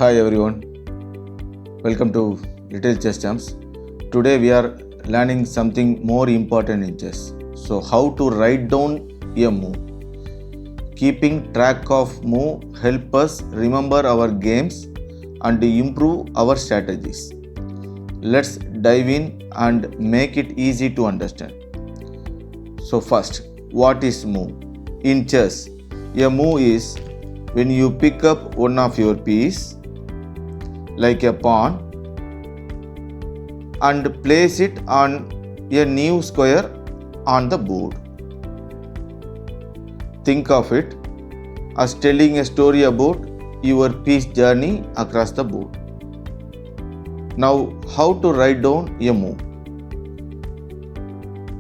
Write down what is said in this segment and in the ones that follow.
Hi everyone, welcome to Little Chess Champs. Today we are learning something more important in chess. So, how to write down a move. Keeping track of move help us remember our games and improve our strategies. Let's dive in and make it easy to understand. So, first, what is move? In chess, a move is when you pick up one of your piece like a pawn and place it on a new square on the board. Think of it as telling a story about your piece journey across the board. Now, how to write down a move?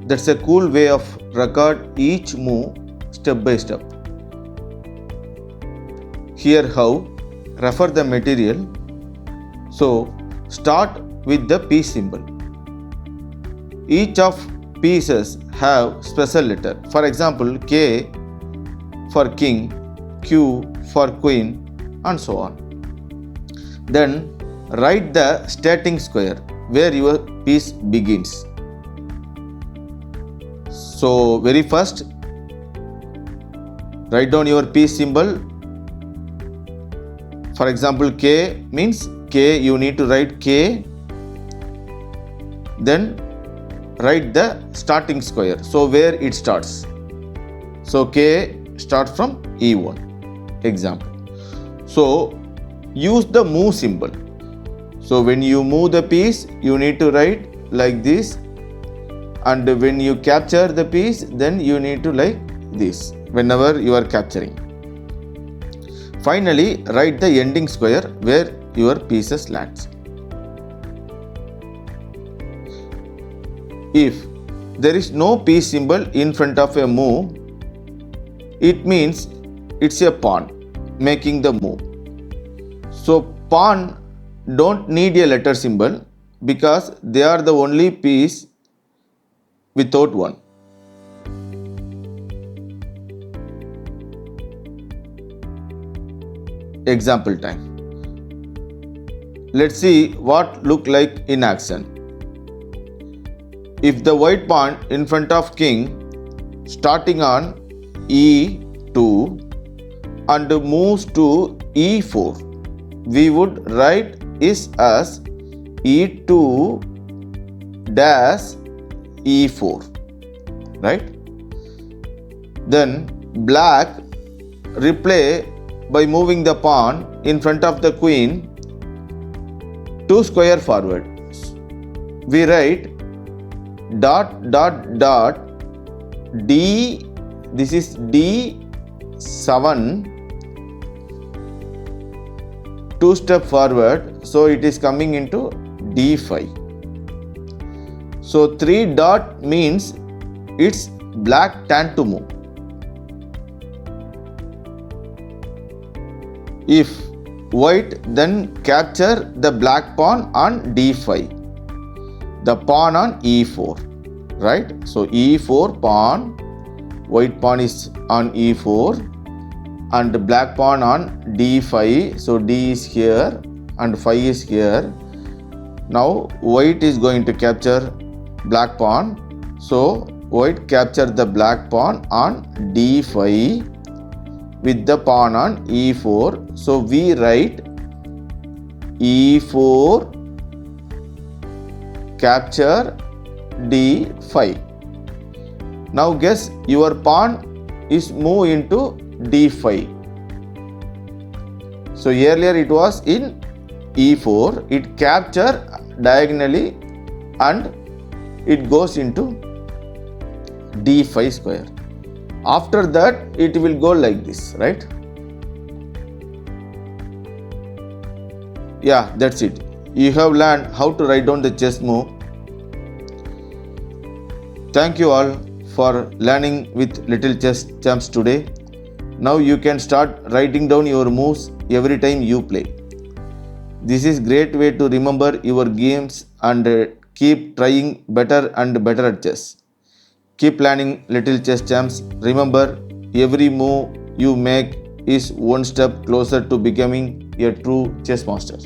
That's a cool way of record each move step by step. Here how, refer the material. So, start with the piece symbol. Each of pieces have special letter. For example, K for king, Q for queen, and so on. Then write the starting square where your piece begins. So, very first, write down your piece symbol. For example, K means K, you need to write K, then write the starting square, so where it starts. So K starts from E1, example. So use the move symbol. So when you move the piece, you need to write like this, and when you capture the piece, then you need to like this whenever you are capturing. Finally, write the ending square where your pieces lands. If there is no piece symbol in front of a move, it means it's a pawn making the move. So pawn don't need a letter symbol because they are the only piece without one. Example time. Let's see what look like in action. If the white pawn in front of king starting on E2 and moves to E4, we would write is as E2 dash E4, right? Then black replay by moving the pawn in front of the queen 2 square forward. We write dot dot dot D, this is D7, 2 step forward, so it is coming into D5. So 3 dot means it's black turn to move. If white then capture the black pawn on D5, the pawn on E4, right? So E4 pawn, white pawn is on E4 and the black pawn on D5, so D is here and 5 is here. Now white is going to capture black pawn, so white capture the black pawn on D5 with the pawn on E4, so we write E4 capture D5. Now guess your pawn is moved into D5. So earlier it was in E4, it capture diagonally and it goes into D5 square. After that, it will go like this, right? Yeah, that's it. You have learned how to write down the chess move. Thank you all for learning with Little Chess Champs today. Now you can start writing down your moves every time you play. This is great way to remember your games and keep trying better and better at chess. Keep learning, Little Chess Champs. Remember, every move you make is one step closer to becoming a true chess master.